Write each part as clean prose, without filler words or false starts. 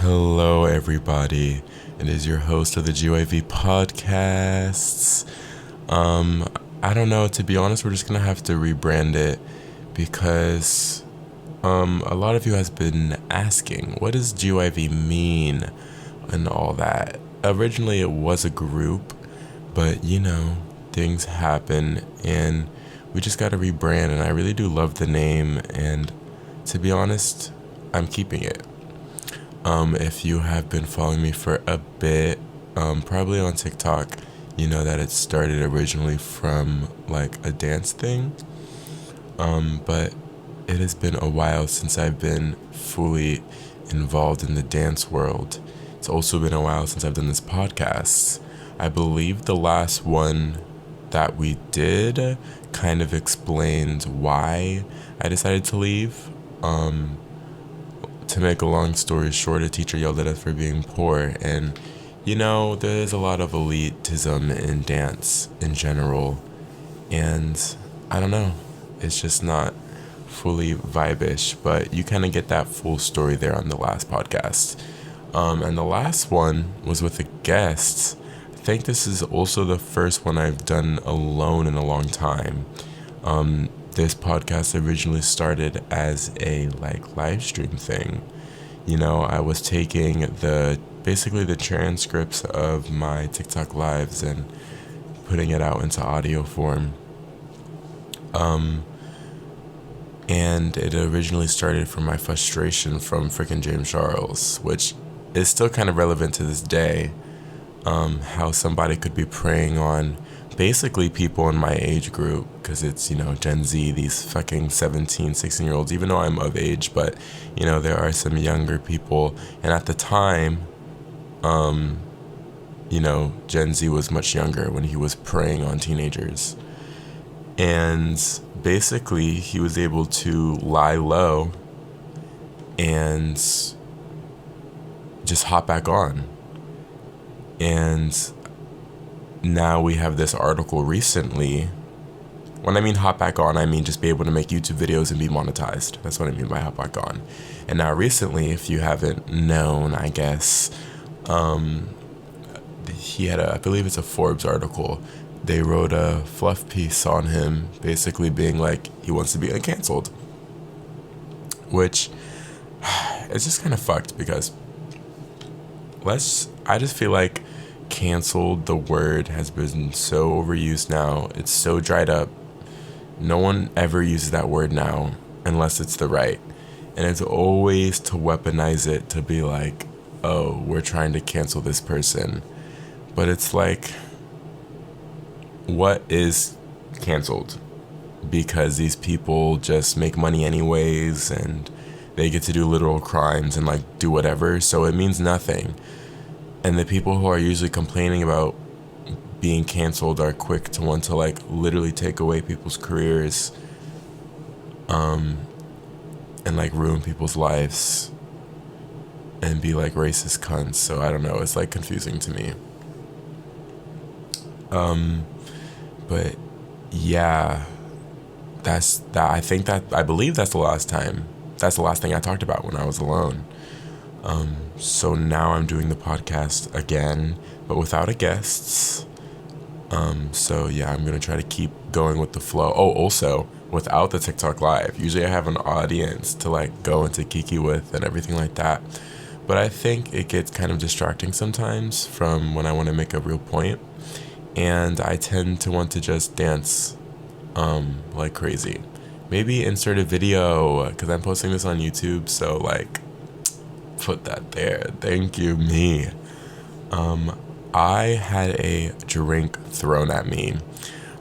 Hello, everybody. It is your host of the GYV podcasts. I don't know. To be honest, we're just gonna have to rebrand it because a lot of you has been asking, what does GYV mean and all that. Originally, it was a group, but things happen and we just got to rebrand. And I really do love the name, and to be honest, I'm keeping it. If you have been following me for a bit, probably on TikTok, you know that it started originally from like a dance thing. But it has been a while since I've been fully involved in the dance world. It's also been a while since I've done this podcast. I believe the last one that we did kind of explained why I decided to leave. To make a long story short, a teacher yelled at us for being poor, and there's a lot of elitism in dance in general, and I don't know, it's just not fully vibe-ish, but you kind of get that full story there on the last podcast. And the last one was with a guest. I think this is also the first one I've done alone in a long time. This podcast originally started as a live stream thing. I was taking basically the transcripts of my TikTok lives and putting it out into audio form. And it originally started from my frustration from freaking James Charles, which is still kind of relevant to this day. How somebody could be preying on basically people in my age group, because it's Gen Z, these fucking 17, 16-year-olds, even though I'm of age, but there are some younger people, and at the time Gen Z was much younger when he was preying on teenagers, and basically he was able to lie low and just hop back on. And now we have this article recently. When I mean hop back on, I mean just be able to make YouTube videos and be monetized. That's what I mean by hop back on. And now recently, if you haven't known, I guess, he had I believe it's a Forbes article. They wrote a fluff piece on him, basically being like, he wants to be canceled. Which, it's just kind of fucked because I just feel like canceled, the word has been so overused now. It's so dried up. No one ever uses that word now unless it's the right. And it's always to weaponize it, to be like, oh, we're trying to cancel this person. But it's like, what is canceled? Because these people just make money anyways, and they get to do literal crimes and do whatever, so it means nothing. And the people who are usually complaining about being canceled are quick to want to literally take away people's careers, and ruin people's lives and be racist cunts. So I don't know, it's confusing to me. But yeah, I believe that's the last time. That's the last thing I talked about when I was alone. So now I'm doing the podcast again, but without a guest. So yeah, I'm going to try to keep going with the flow. Oh, also, without the TikTok live. Usually I have an audience to go into Kiki with and everything like that. But I think it gets kind of distracting sometimes from when I want to make a real point. And I tend to want to just dance like crazy. Maybe insert a video, because I'm posting this on YouTube, so put that there. Thank you, me. I had a drink thrown at me.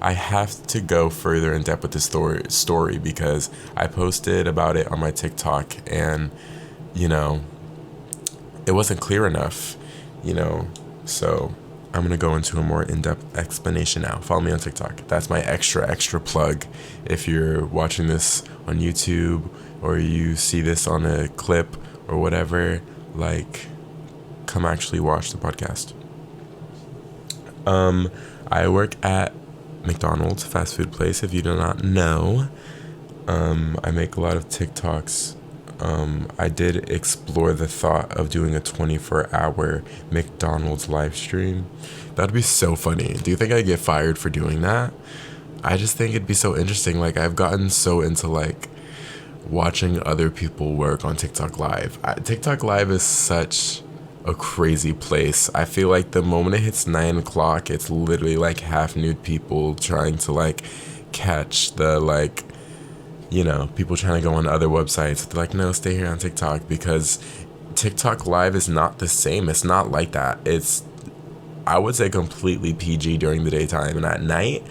I have to go further in depth with this story because I posted about it on my TikTok, and it wasn't clear enough, so I'm gonna go into a more in-depth explanation now. Follow me on TikTok. That's my extra plug. If you're watching this on YouTube or you see this on a clip or whatever, come actually watch the podcast. I work at McDonald's fast food place, if you do not know. I make a lot of TikToks I did explore the thought of doing a 24-hour McDonald's live stream. That'd be so funny. Do you think I'd get fired for doing that? I just think it'd be so interesting. Like, I've gotten so into like watching other people work on TikTok Live. TikTok Live is such a crazy place. I feel like the moment it hits 9 o'clock, it's literally like half nude people trying to like catch the like, you know, people trying to go on other websites. They're like, no, stay here on TikTok, because TikTok Live is not the same. It's not like that. It's, I would say, completely PG during the daytime, and at night,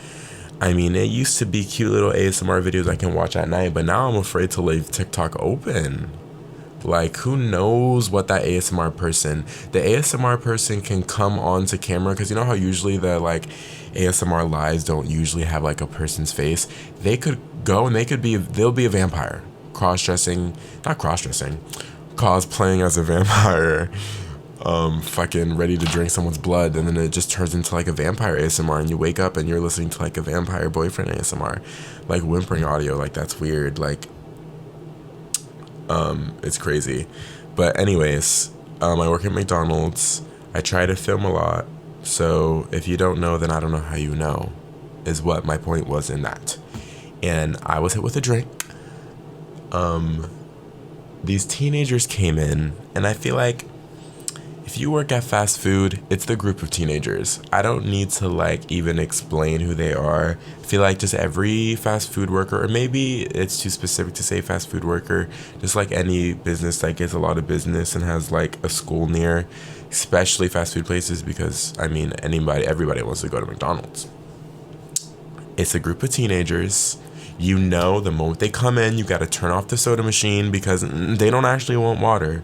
I mean, it used to be cute little ASMR videos I can watch at night, but now I'm afraid to leave TikTok open. Like, who knows what that ASMR person, the ASMR person can come onto camera, because you know how usually the like ASMR lives don't usually have like a person's face. They could go and they'll be a vampire, cosplaying as a vampire, fucking ready to drink someone's blood, and then it just turns into like a vampire ASMR, and you wake up and you're listening to like a vampire boyfriend ASMR, like whimpering audio. Like, that's weird. Like, it's crazy. But anyways, I work at McDonald's. I try to film a lot. So if you don't know, then I don't know how you know, is what my point was in that. And I was hit with a drink. These teenagers came in, and I feel like if you work at fast food, it's the group of teenagers. I don't need to like even explain who they are. I feel like just every fast food worker, or maybe it's too specific to say fast food worker, just like any business that gets a lot of business and has like a school near, especially fast food places, because I mean, everybody wants to go to McDonald's. It's a group of teenagers. You know, the moment they come in, you got to turn off the soda machine because they don't actually want water.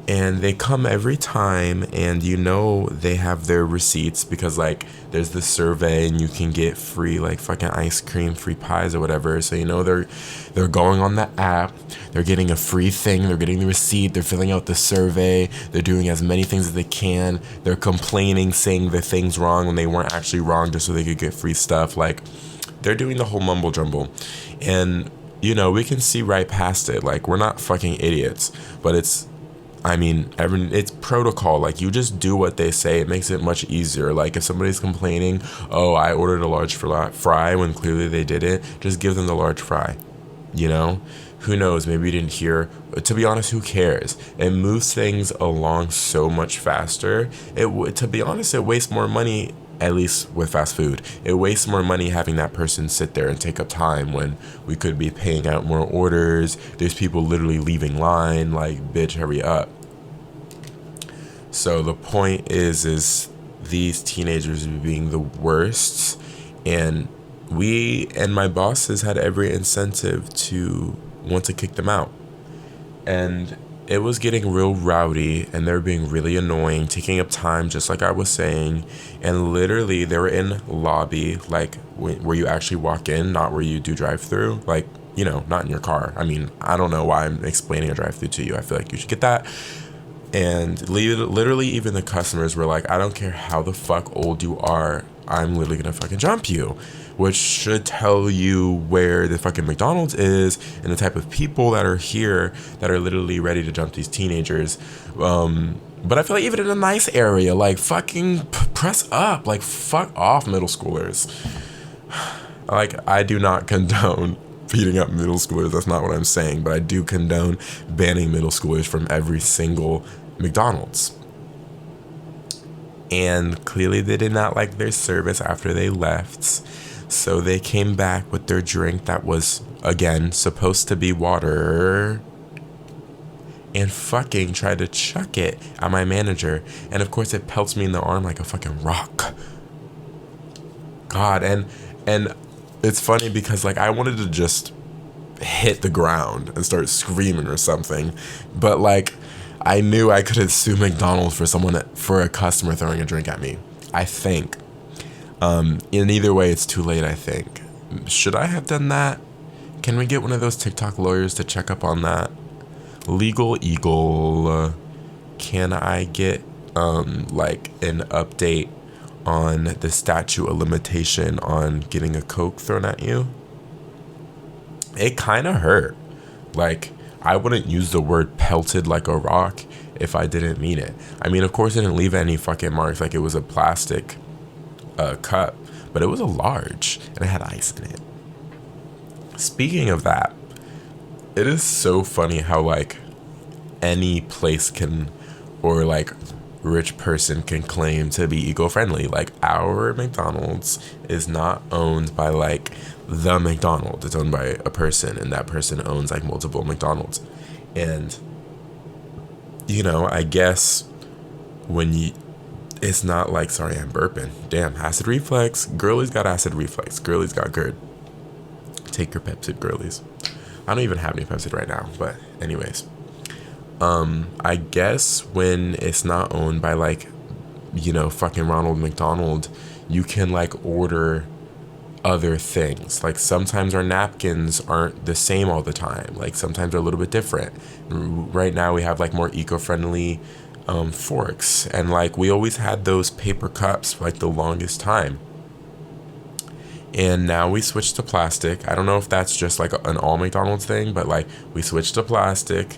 And they come every time, and you know they have their receipts, because like there's the survey and you can get free like fucking ice cream, free pies or whatever. So you know they're going on the app, they're getting a free thing, they're getting the receipt, they're filling out the survey, they're doing as many things as they can, they're complaining, saying the things wrong when they weren't actually wrong, just so they could get free stuff. Like, they're doing the whole mumble jumble. And you know, we can see right past it. Like, we're not fucking idiots, but it's protocol. Like, you just do what they say. It makes it much easier. Like, if somebody's complaining, oh, I ordered a large fry when clearly they didn't, just give them the large fry. You know, who knows? Maybe you didn't hear. To be honest, who cares? It moves things along so much faster. To be honest, it wastes more money. At least with fast food, it wastes more money having that person sit there and take up time when we could be paying out more orders. There's people literally leaving line. Like, bitch, hurry up. So the point is these teenagers being the worst, and we and my bosses had every incentive to want to kick them out. And it was getting real rowdy, and they were being really annoying, taking up time, just like I was saying. And literally, they were in lobby, like where you actually walk in, not where you do drive-through. Like, you know, not in your car. I mean, I don't know why I'm explaining a drive-through to you. I feel like you should get that. And literally, even the customers were like, I don't care how the fuck old you are, I'm literally gonna fucking jump you. Which should tell you where the fucking McDonald's is and the type of people that are here that are literally ready to jump these teenagers. But I feel like even in a nice area, like, fucking press up. Like, fuck off, middle schoolers. Like, I do not condone beating up middle schoolers. That's not what I'm saying. But I do condone banning middle schoolers from every single McDonald's. And clearly they did not like their service after they left. So they came back with their drink that was, again, supposed to be water, and fucking tried to chuck it at my manager. And of course it pelts me in the arm like a fucking rock. God, and it's funny because like I wanted to just hit the ground and start screaming or something. But like I knew I could sue McDonald's for a customer throwing a drink at me, I think. In either way, it's too late, I think. Should I have done that? Can we get one of those TikTok lawyers to check up on that? Legal Eagle, can I get like an update on the statute of limitation on getting a Coke thrown at you? It kind of hurt. Like, I wouldn't use the word pelted like a rock if I didn't mean it. I mean, of course, it didn't leave any fucking marks. Like, it was a plastic cup, but it was a large and it had ice in it. Speaking of that, it is so funny how, like, any place can, or like rich person can claim to be eco-friendly. Like, our McDonald's is not owned by like the McDonald's. It's owned by a person, and that person owns like multiple McDonald's. And you know, I guess when you, it's not like, sorry, I'm burping. Damn, acid reflux. Girlies got acid reflux. Girlies got GERD. Take your Pepsid, girlies. I don't even have any Pepsid right now, but anyways. I guess when it's not owned by like, you know, fucking Ronald McDonald, you can like order other things. Like, sometimes our napkins aren't the same all the time. Like, sometimes they're a little bit different. Right now we have like more eco-friendly forks, and like we always had those paper cups for like the longest time. And now we switched to plastic. I don't know if that's just like an all McDonald's thing, but like we switched to plastic.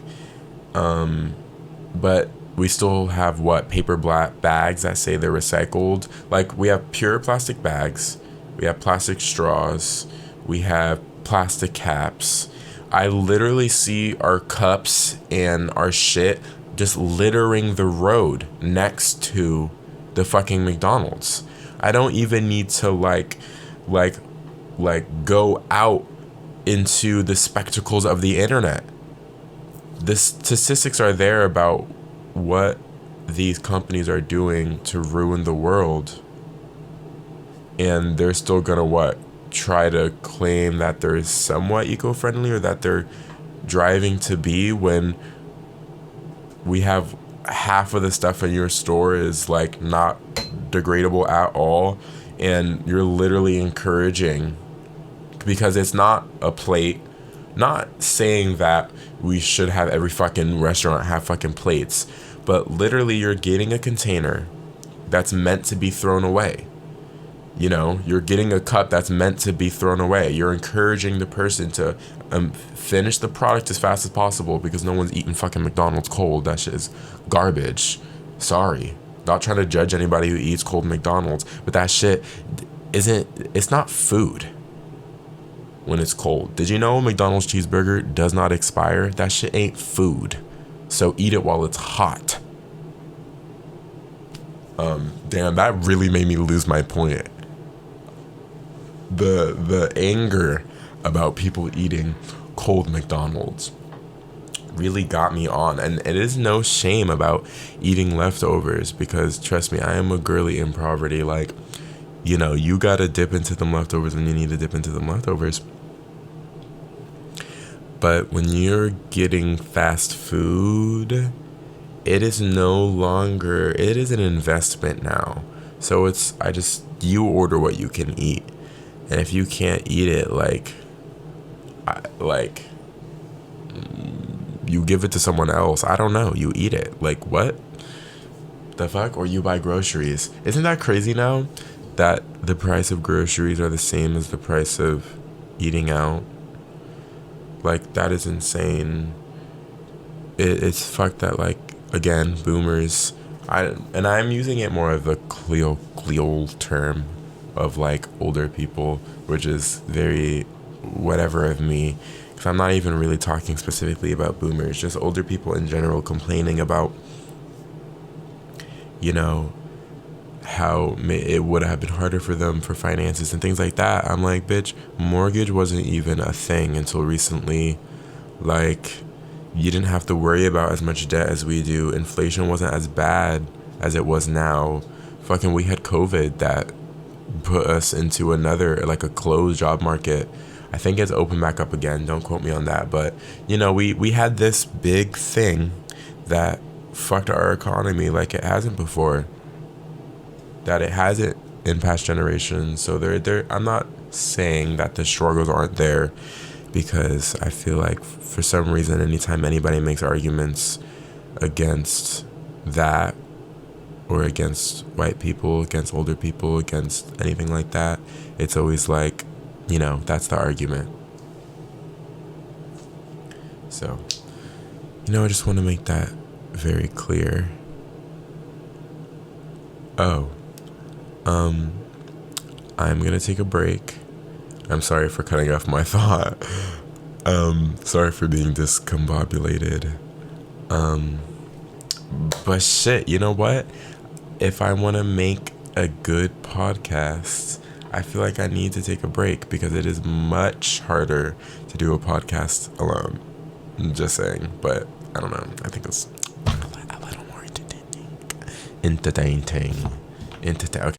But we still have paper black bags that say they're recycled. Like, we have pure plastic bags, we have plastic straws, we have plastic caps. I literally see our cups and our shit just littering the road next to the fucking McDonald's. I don't even need to like go out into the spectacles of the internet. The statistics are there about what these companies are doing to ruin the world, and they're still gonna try to claim that they're somewhat eco-friendly, or that they're driving to be, when we have half of the stuff in your store is like not degradable at all, and you're literally encouraging, because it's not a plate. Not saying that we should have every fucking restaurant have fucking plates, but literally you're getting a container that's meant to be thrown away. You know, you're getting a cup that's meant to be thrown away. You're encouraging the person to finish the product as fast as possible, because no one's eating fucking McDonald's cold. That shit is garbage. Sorry. Not trying to judge anybody who eats cold McDonald's, but that shit it's not food when it's cold. Did you know a McDonald's cheeseburger does not expire? That shit ain't food. So eat it while it's hot. Damn, that really made me lose my point. The anger about people eating cold McDonald's really got me on, and it is no shame about eating leftovers, because trust me, I am a girly in poverty. Like, you know, you gotta dip into them leftovers when you need to dip into them leftovers. But when you're getting fast food, it is no longer, it is an investment now. So you order what you can eat. And if you can't eat it, you give it to someone else. I don't know. You eat it. Like, what the fuck? Or you buy groceries. Isn't that crazy now that the price of groceries are the same as the price of eating out? Like, that is insane. It's fucked that, like, again, boomers, I'm using it more of a colloquial term of like older people, which is very whatever of me, because I'm not even really talking specifically about boomers, just older people in general complaining about, you know, how it would have been harder for them for finances and things like that. I'm like, bitch, mortgage wasn't even a thing until recently. Like, you didn't have to worry about as much debt as we do. Inflation wasn't as bad as it was now. Fucking, we had COVID that put us into another, like, a closed job market. I think it's open back up again. Don't quote me on that. But, you know, we had this big thing that fucked our economy like it hasn't before. That it hasn't in past generations. So I'm not saying that the struggles aren't there, because I feel like for some reason, anytime anybody makes arguments against that, or against white people, against older people, against anything like that, it's always like, you know, that's the argument. So I just want to make that very clear. Oh, I'm gonna take a break. I'm sorry for cutting off my thought. Sorry for being discombobulated. But shit, you know what? If I want to make a good podcast, I feel like I need to take a break because it is much harder to do a podcast alone. I'm just saying, but I don't know. I think it's a little more entertaining. Okay.